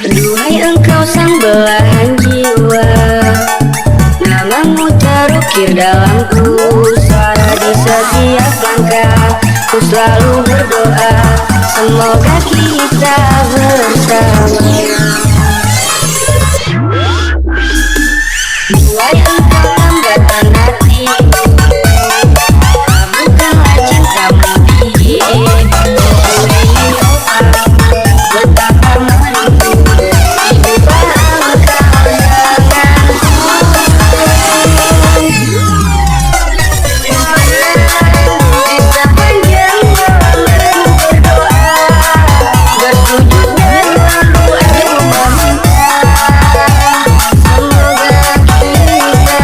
Duhai engkau sang belahan jiwa, namamu terukir dalamku. Suara di setiap langkah, ku selalu berdoa, semoga kita bersama. Duhai engkau lambatan hati, bukanlah cintamu di betapa merindu hidup engkau denganku. Di sepanjang malam ku berdoa, bersujud dan lalu aku meminta, semoga kita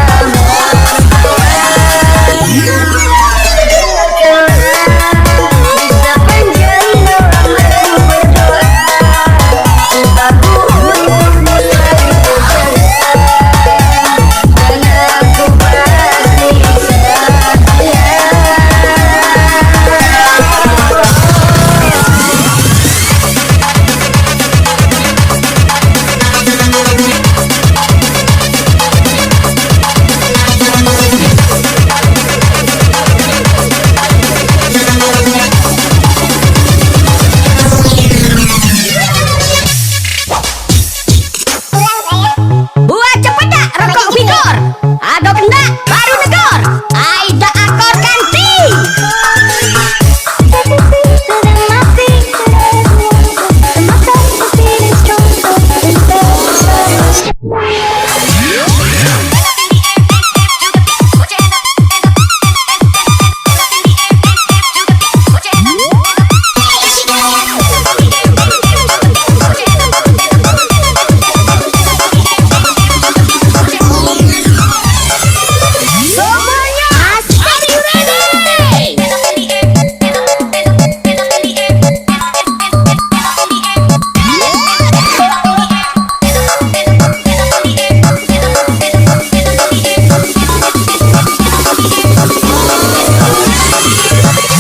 buat cepet dah rokok Vigor. Agak enggak baru negor. Aida akor ganti.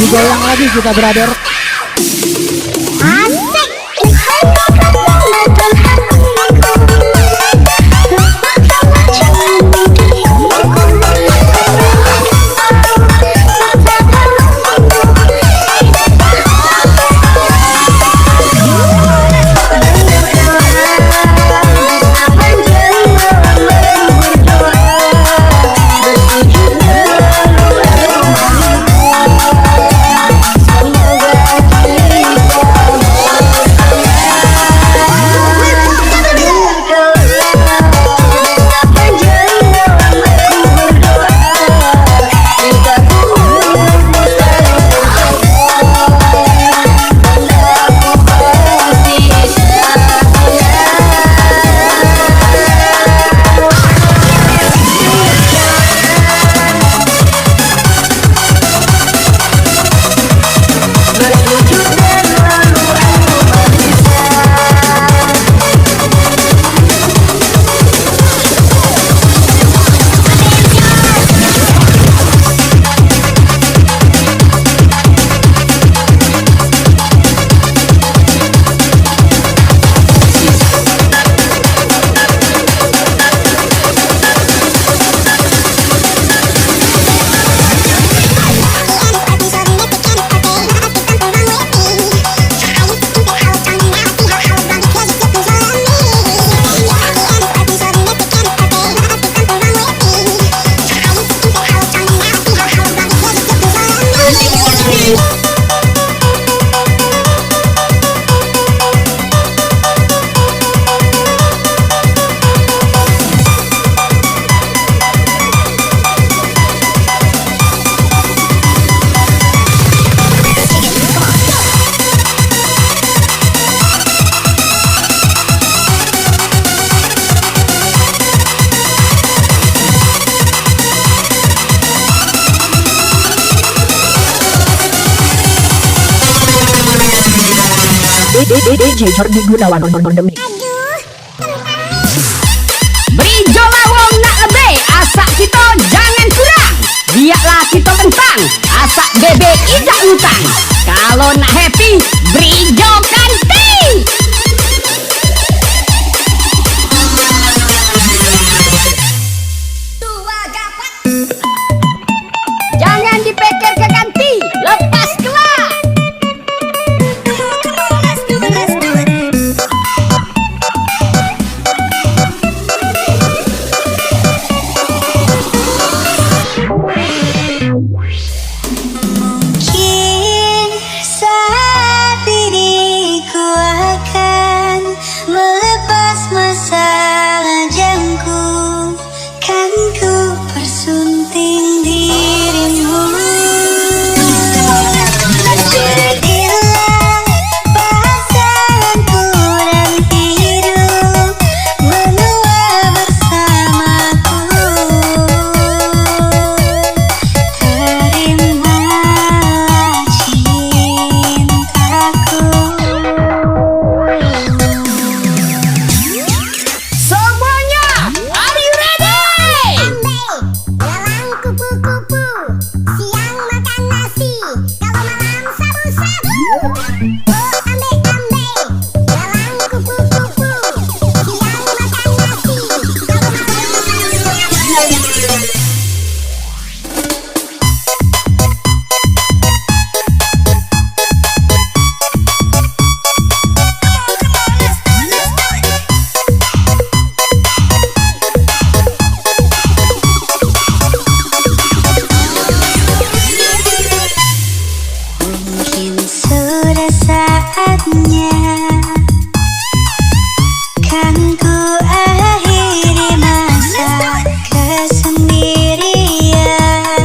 Digoyang lagi kita brother. DJ Jordi Gunawan on the mix. Berijo lawong nak lebih, asak kita jangan kurang. Biarlah kita tentang, asak bebek tidak utang. Kalau nak happy, Sudah saatnya kan ku akhiri masa kesendirian,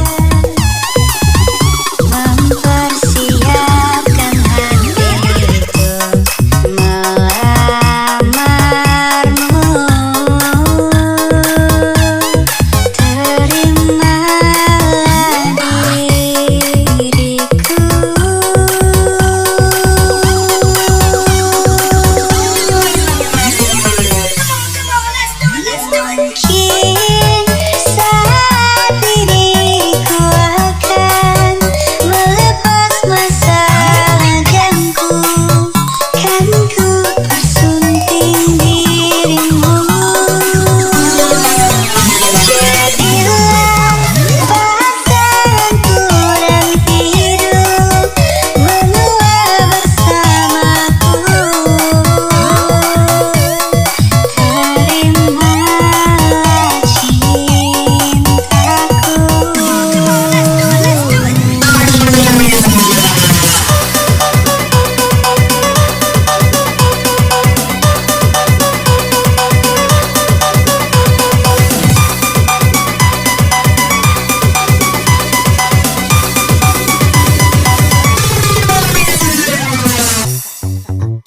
mempersiapkan hatiku melamarmu. Terimalah diriku. Mungkin saat ini ku akan melepas masalahku, kan ku persunting dirimu. Jadilah pasanganku dan hidup menua bersamaku. Terimalah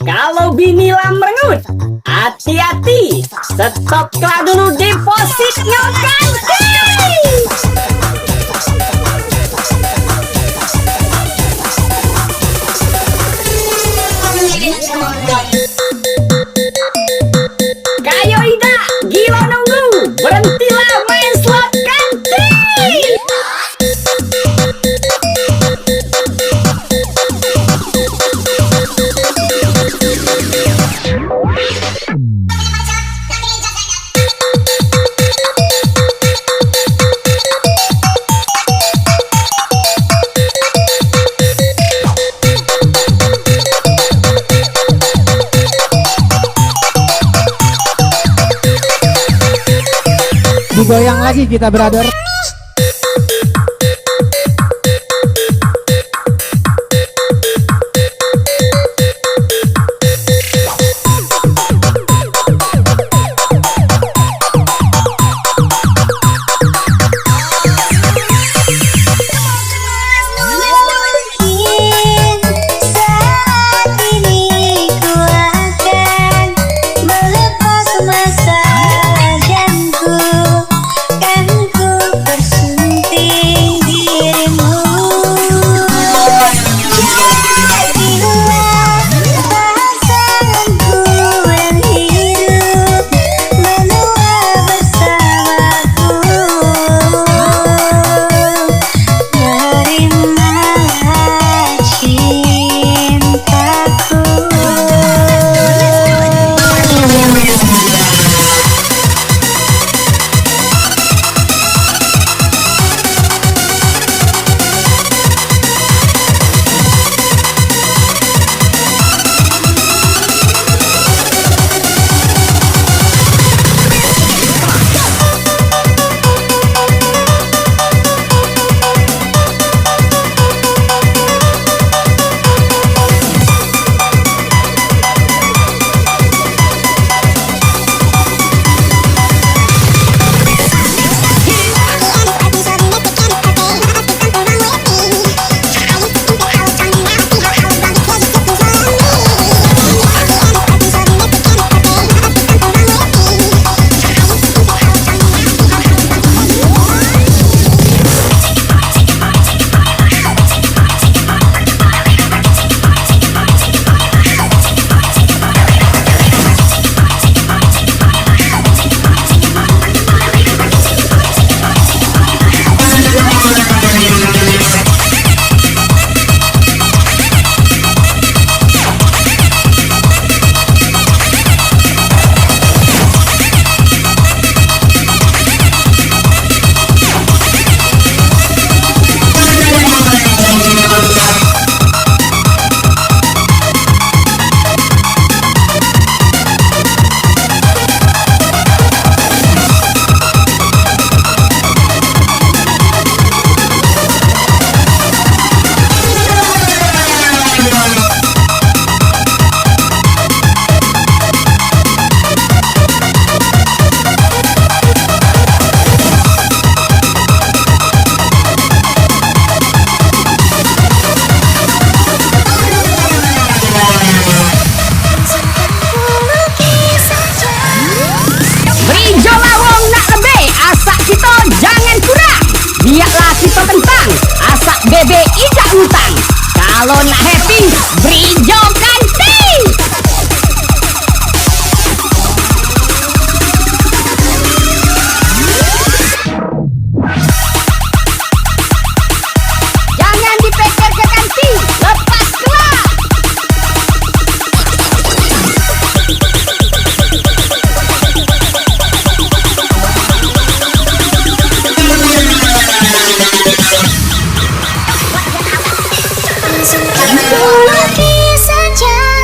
Kalau binilah merengut, hati-hati. Stoplah dulu depositnya ganti. Kayo Ida, gila nunggu. Berhentilah main slot ganti. Digoyang lagi kita, brother. mungkin saat ini ku akan melepas masalahku, kan ku Kalau nak happy, beri ganti. Jangan dipikir ke ganti, lepas keluar. Lagi saja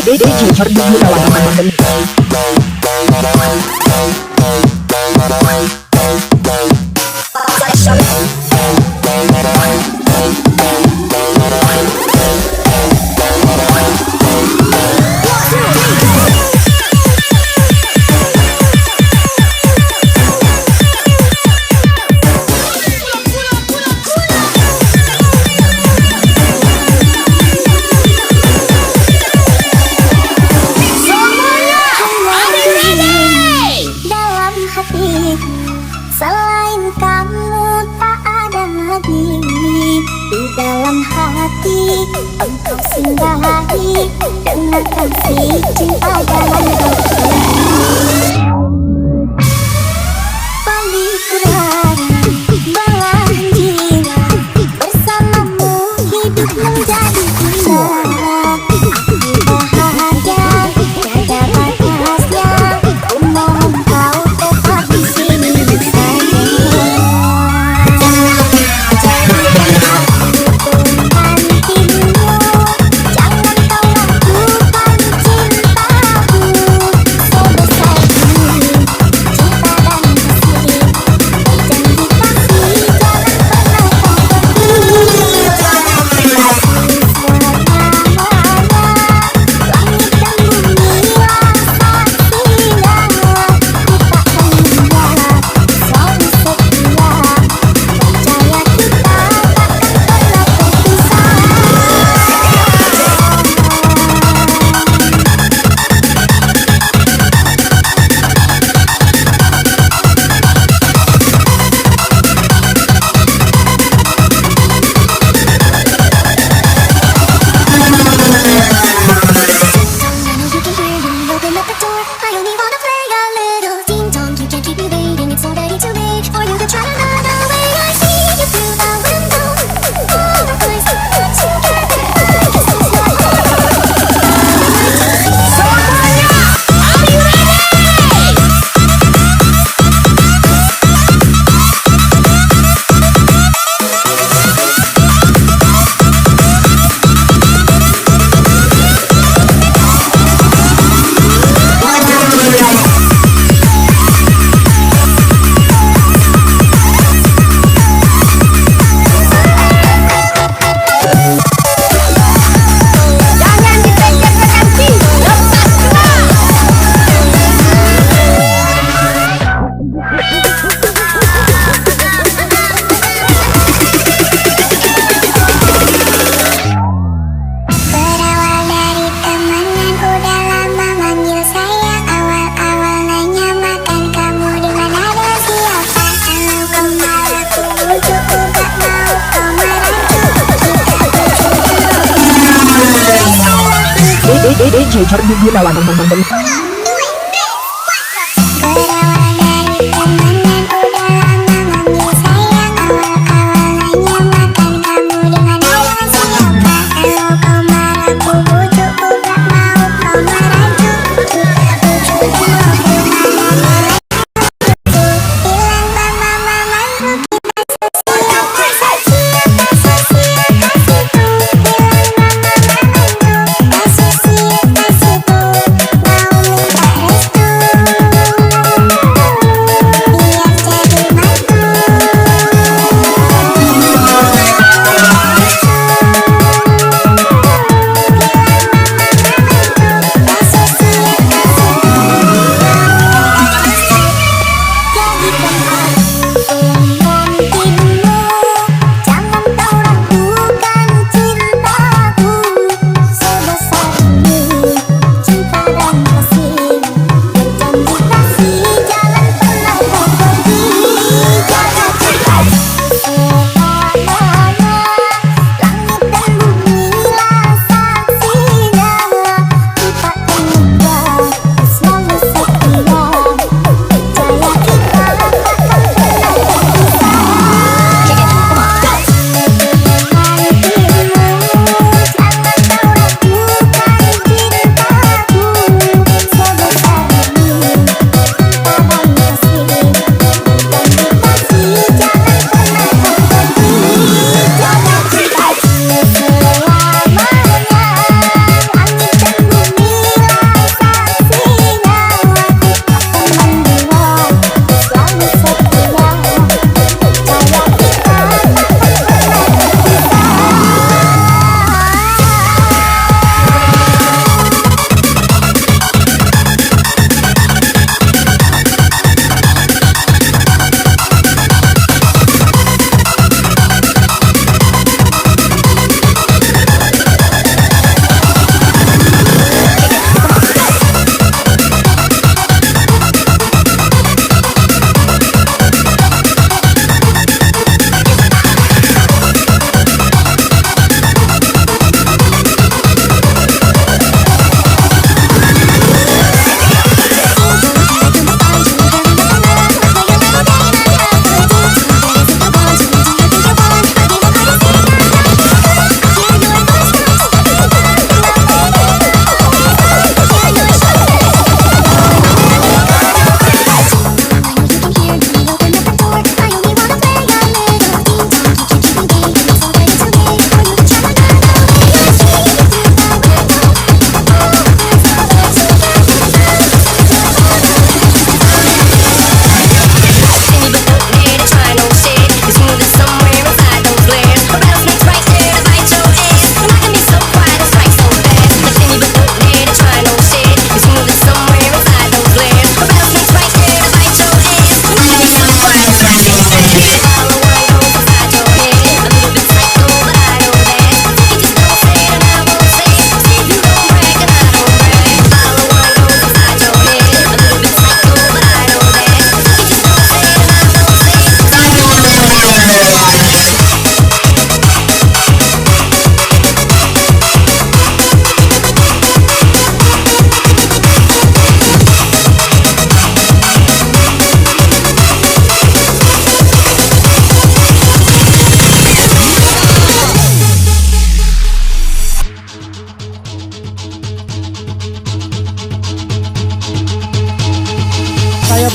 DJ Jordi Gunawan Mandem. Dalam hati selain kamu tak ada lagi. Di dalam hati engkau singgahi dengan kasih cinta dalam doa. Pemikiran berjiwa bersamamu hidup menjadi indah. Aku bahagia tiada batasnya. Ku mohon kau tetap di sini saja. Jangan hidupmu, jangan kau ragukan cintaku sebesar ini. Cinta dan kasih, berjanji kasih jangan pernah kau pergi. Langit dan bumi lah saksinya. Ku takkan meninggal, selalu setia. Percaya kita takkan pernah berpisah. You can hear me open up the door. I only wanna play a little ding dong. You can't keep me waiting, it's already too late for you to try another way. I see you through the window. All the boys put together. This is my Jangan dipendek-pendekkan, Berawal dari temenan udah lama manggil sayang. Awal-awal nanya makan kamu di mana ada siapa. Kalau kau marah ku bujuk, ku gak mau kau merajuk. DJ Jordi Gunawan Mandem. Berawal dari temenan udah lama manggil sayang. Awal-awal nanya makan kamu di mana ada siapa. Kalau kau marah ku bujuk, ku gak mau kau merajuk. Kita bujuk dua kemana bilang mama mamaku kita sesia. Kasih kasihku bilang mama mamaku. Kasih kasihku mau minta restu.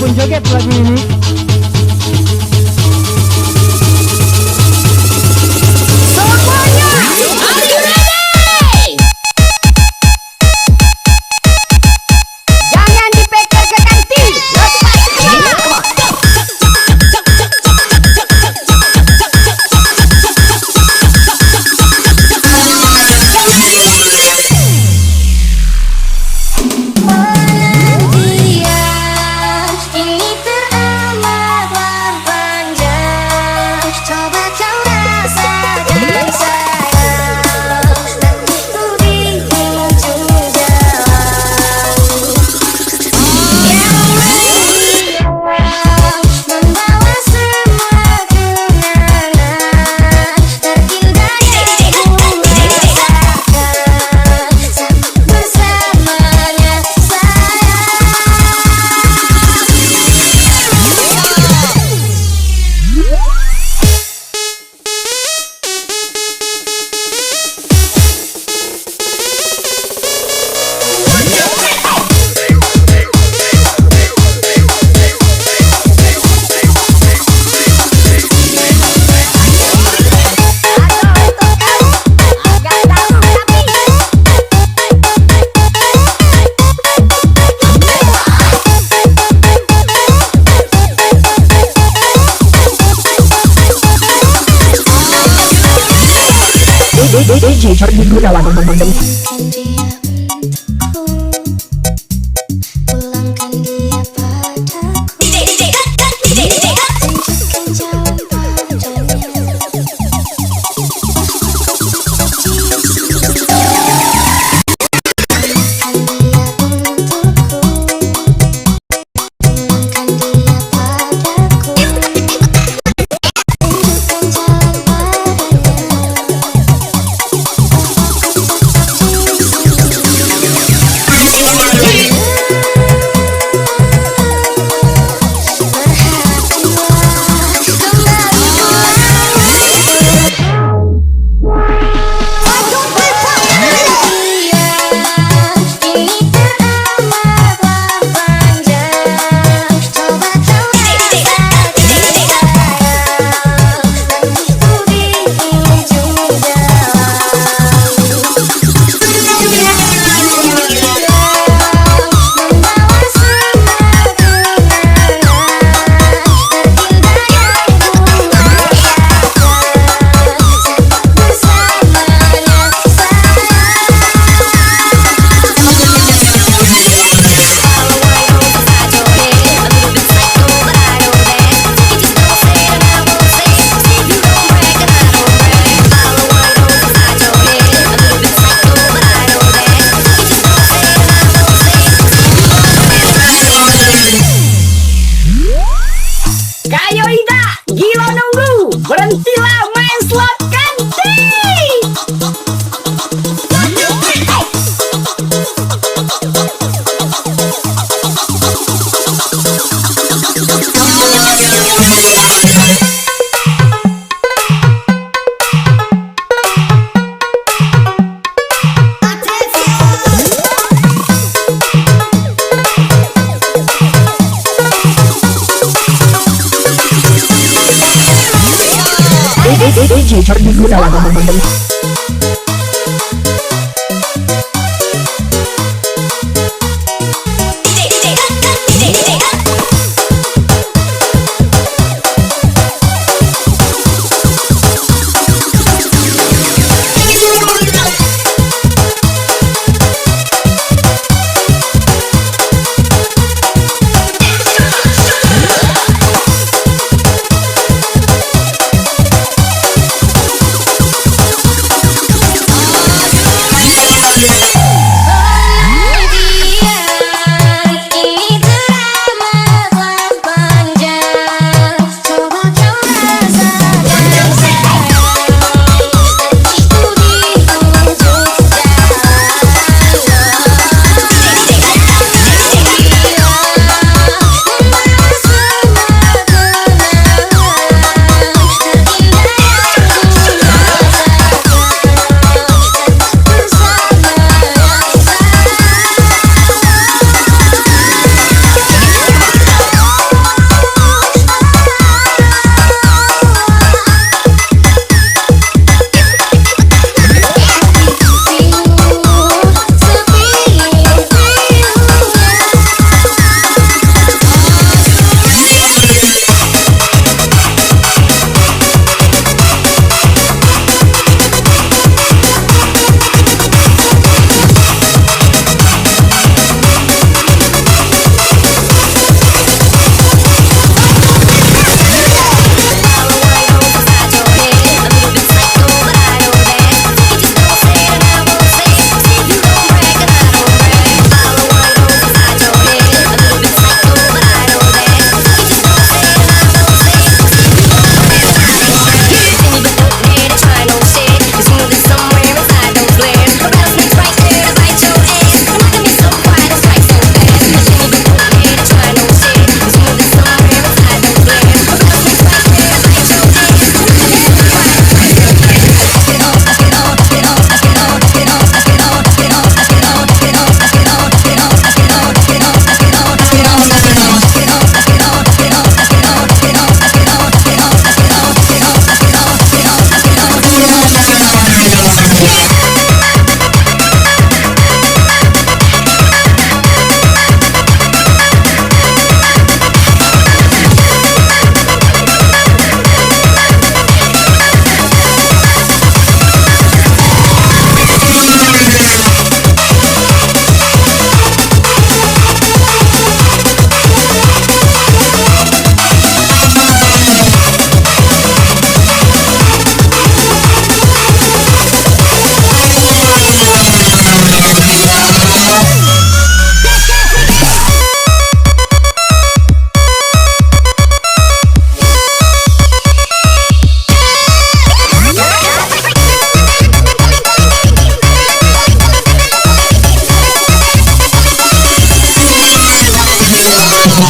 pun joget lagu ini. Semuanya, are you ready? Jangan dipikir ke kantin. Lepas kemana? Penantian ini teramatlah panjang. Coba kau rasakan sayang, nantiku di ujung jalan. Yang membawa semua kenangan terindah yang ku rasakan bersamanya sayang. DJ Jordi Gunawan Demi. Pulangkan dia padaku, tunjukkan jalan padanya. Pulangkan dia untukku, pulangkan dia padaku, tunjukkan jalan Kayo Ida, gila nunggu. Berhentilah main slot kantin. DJ Jordi Gunawan Demi.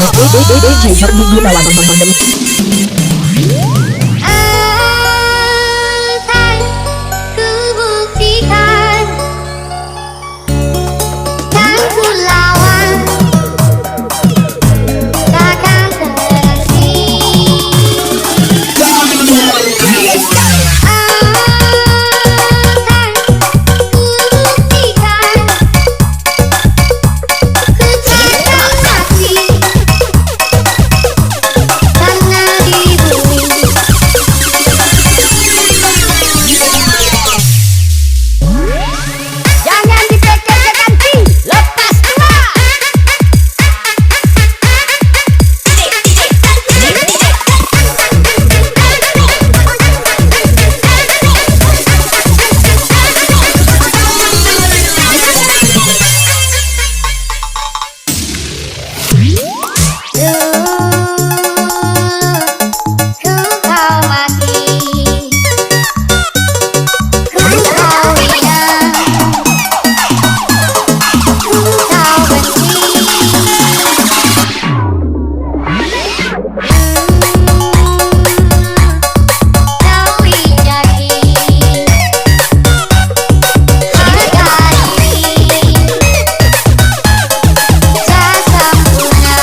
DJ Jordi Gunawan. Akan kubuktikan, kan ku lawan, takkan terhenti. Akan kubuktikan, ku takkan mati karena di bumi. Jangan dipikirkan ganti, lepas tua. Ku kau mati, ku kau hina, ku kau benci. Kau injaki harga diri, tak sempurna.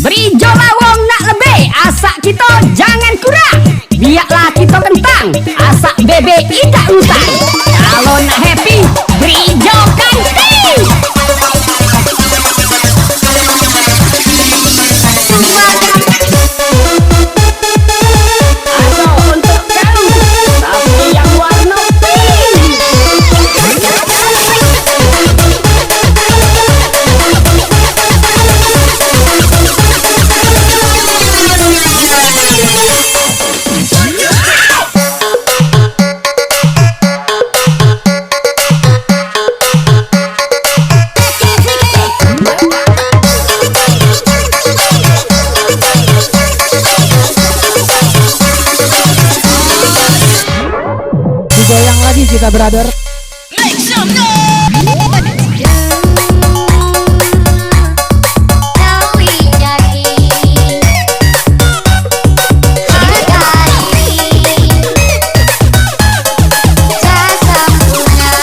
Beri jola wong nak lebih, asak kita jangan kurang. Biarlah kita kentang, asak bebe tidak utang. Kalau nak happy, beri jo ganti. Ada untuk kau, tapi yang warna pink. Digoyang lagi kita brother. Kau injaki harga diri, tak sempurna.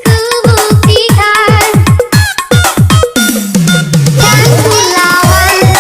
Akan kubuktikan, kan ku lawan,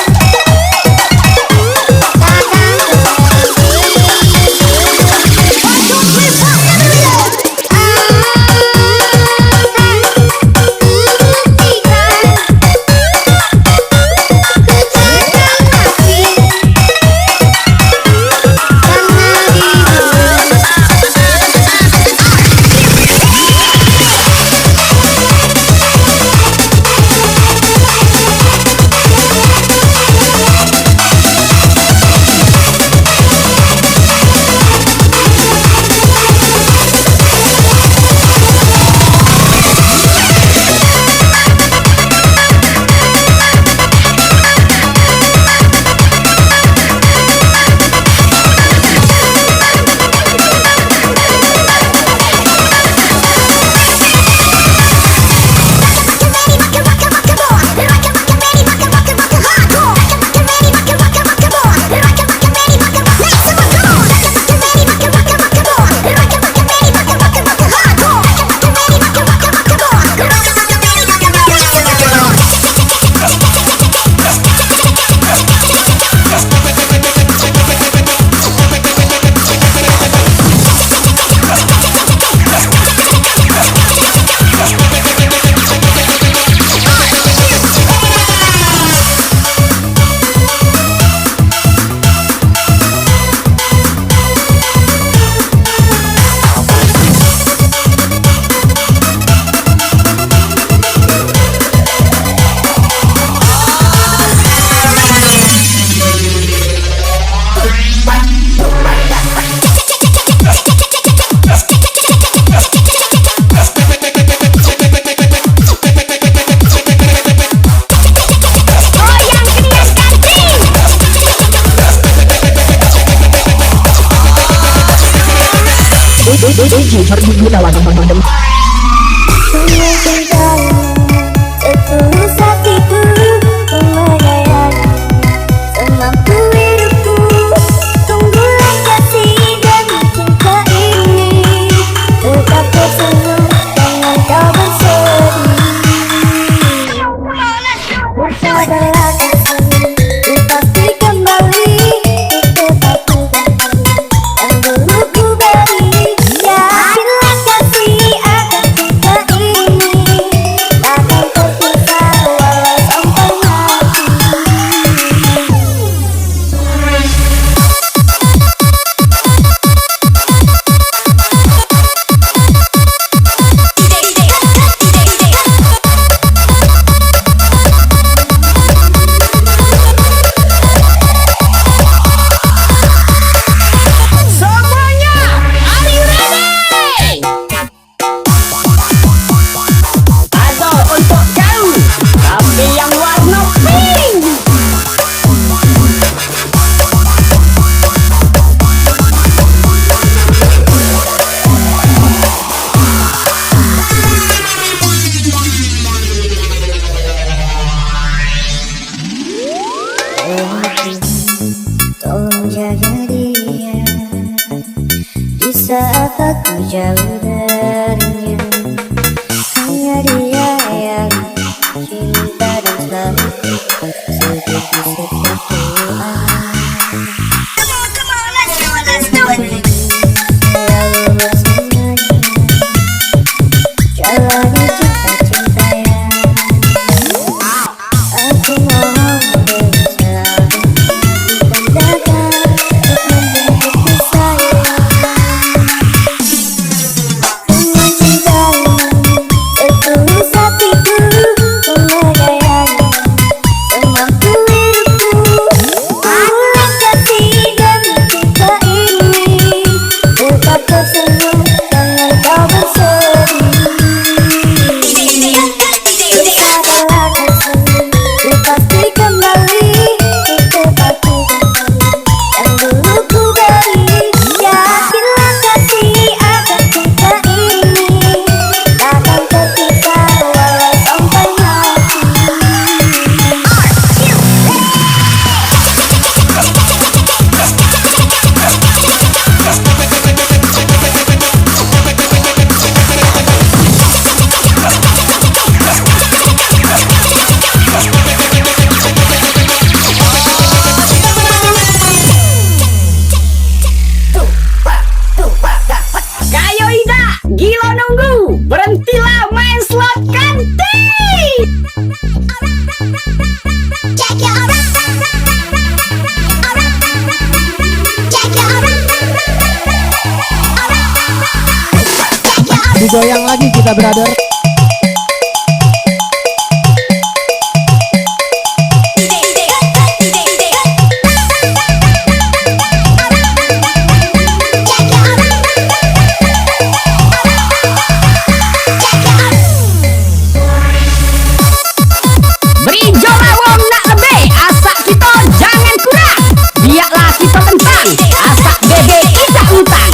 DJ Jordi Gunawan Demen. Setulus hatiku menyayangi semampu hidupku. Tunggulah kasih dan cinta ini tetap tersenyum dengan kau bersedih. Bersabarlah kasih, ku pasti kembali di tempatku yang dulu ku beri. Yakinlah kasih akan cinta ini takkan terpisah walau sampai mati. Semuanya, are you ready? Atau untuk kau, tapi yang warna pink. Tolong jaga dia di saat aku jauh darinya. Hanya dia yang cinta dan selalu seperti sesuatu. Selalu bersamanya, jalani cinta-cinta yang aku mohon bersama. Datang untuk menjemputku sayang. Dengan cintamu setulus hatiku menyayangi semampu hidupku. Tunggulah kasih dan cinta ini tetap tersenyum dengan kau bersedih. Bersabarlah kasih, ku pasti kembali di tempatku yang dulu ku beri. Yakinlah kasih akan cinta ini takkan terpisah walau sampai mati. Kayo Ida, gila nunggu, berhentilah main slot kanti. Digoyang lagi kita brother. Beri jolawong nak lebih, asak kita jangan kurang. Biarlah kita tentang, asak bebe tidak utang.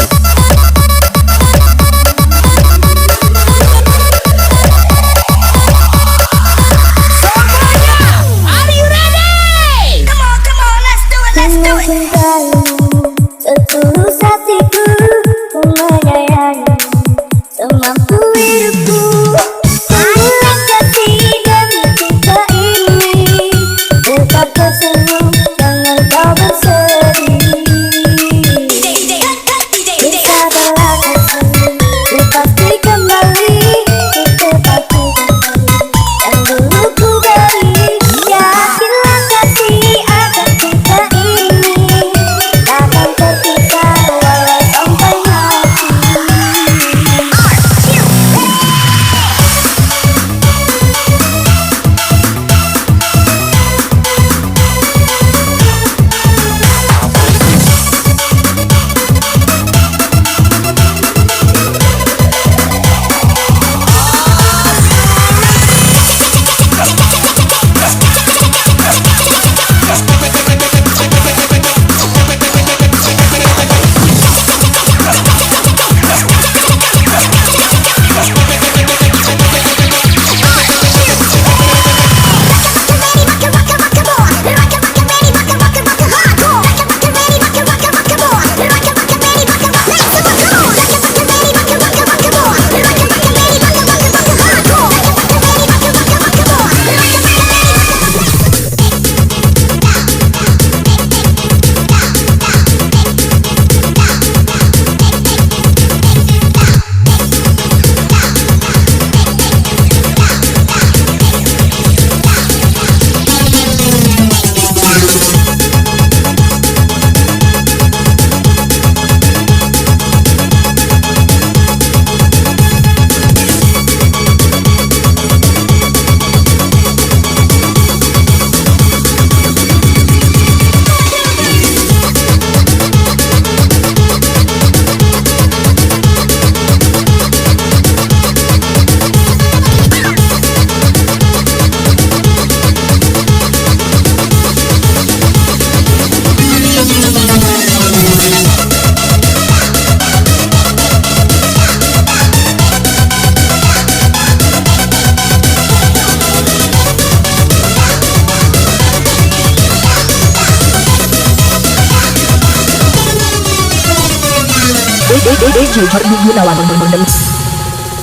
DJ Jordi Gunawan.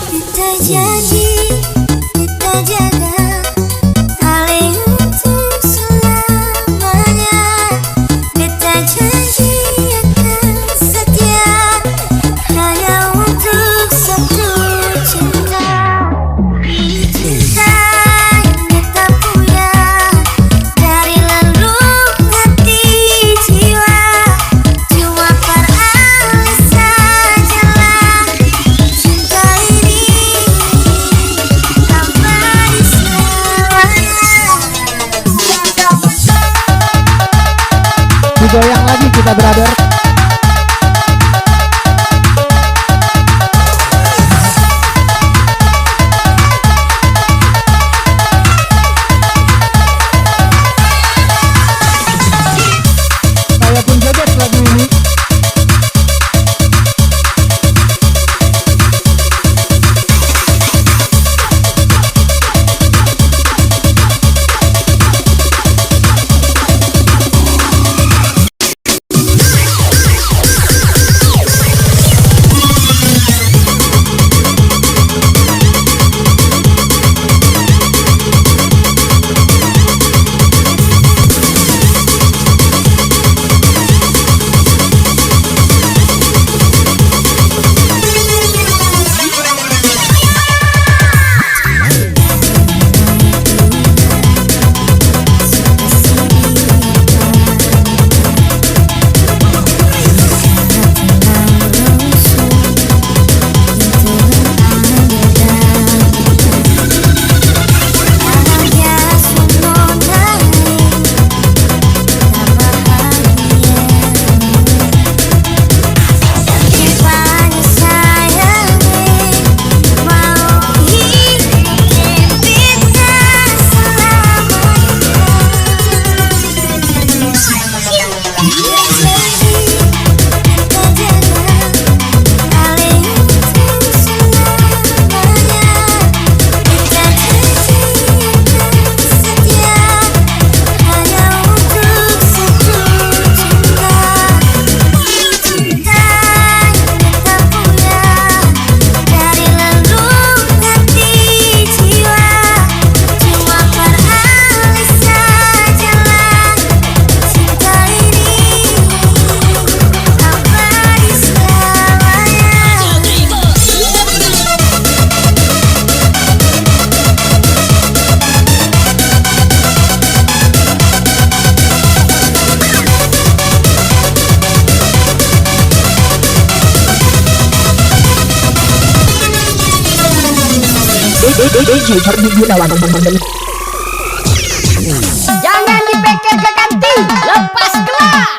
Kita janji, kita jaga saling untuk selamanya. Kita janji akan setia hanya untuk satu cinta. Cinta yang kita punya dari leluk hati jiwa, cuma peralih sajalah. Cinta ini abadi selamanya. Digoyang lagi kita brother. Saya pun joget lagu ini. DJ Jordi Gunawan. Jangan dipikir ke kanti, lepas gelar.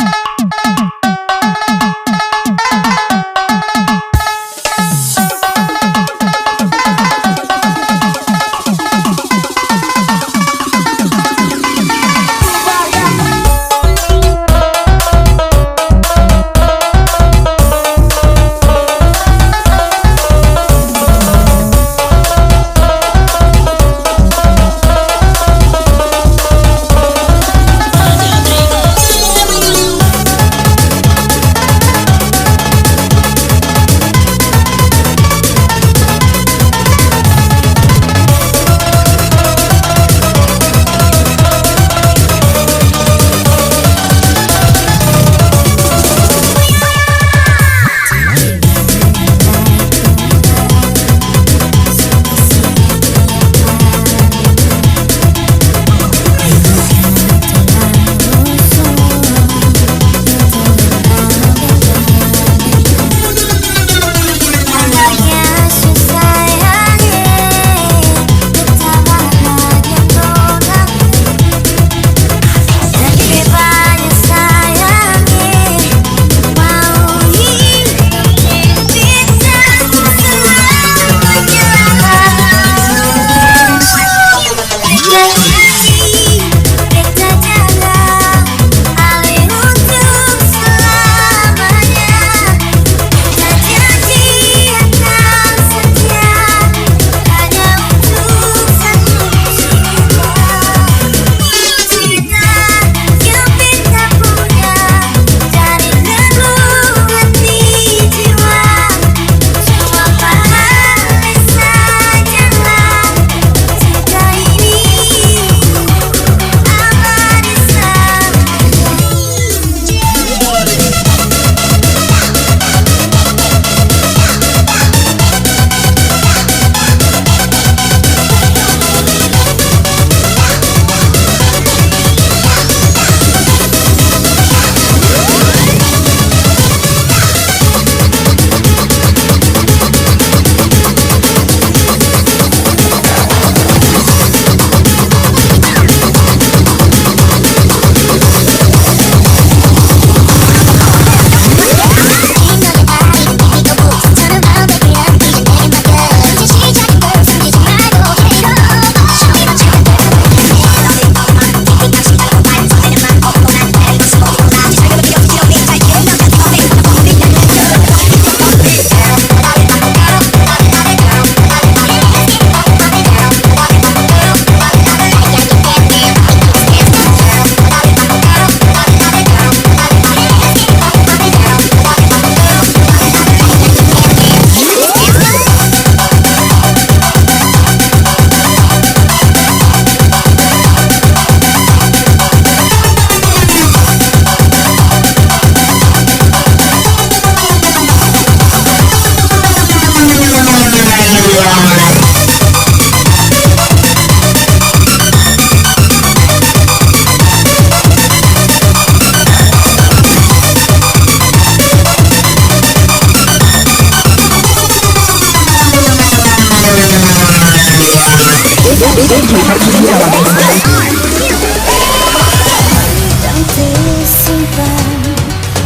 yang tersimpan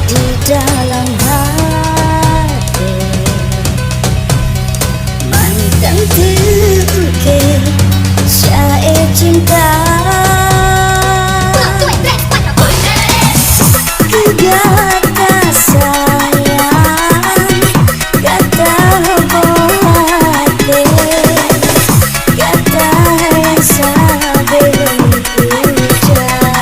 di dalam hati, mantan terukir syair cinta. Kata sayang, kata hati, kata rasa belum ucap.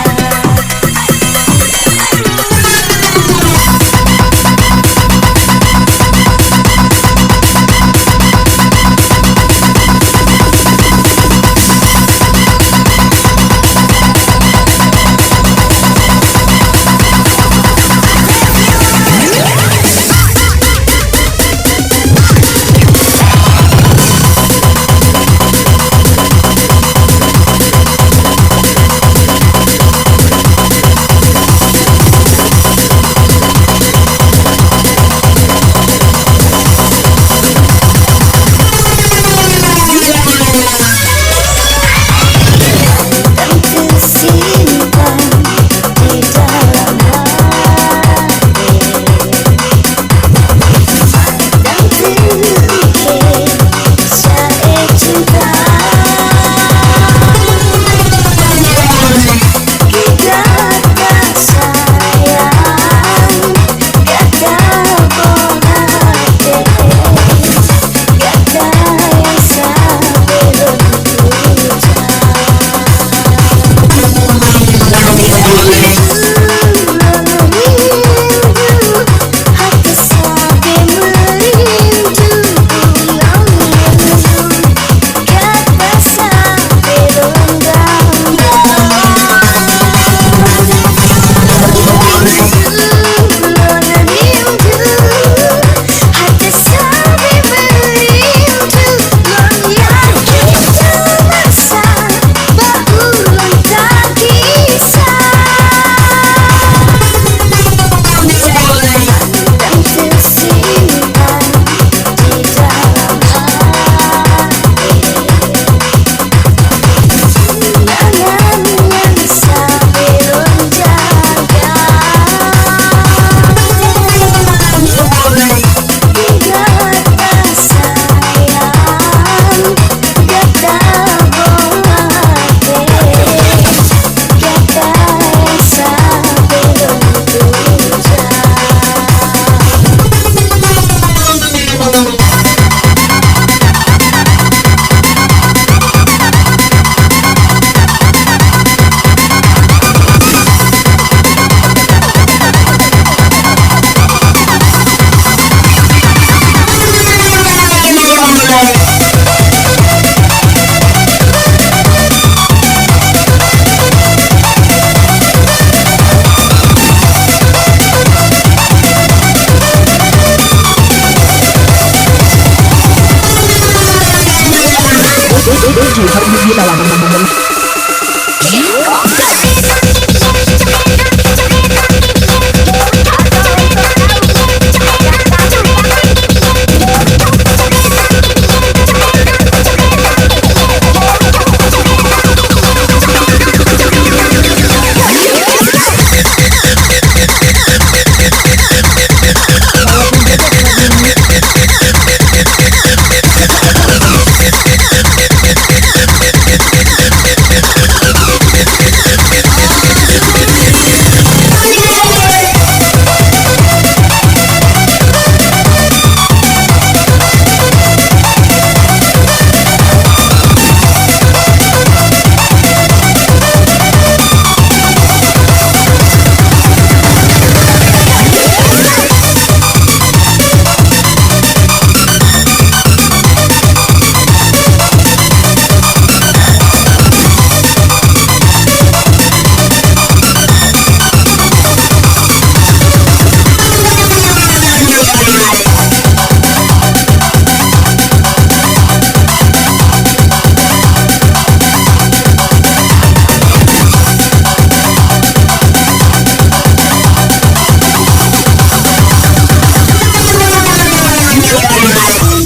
Siapa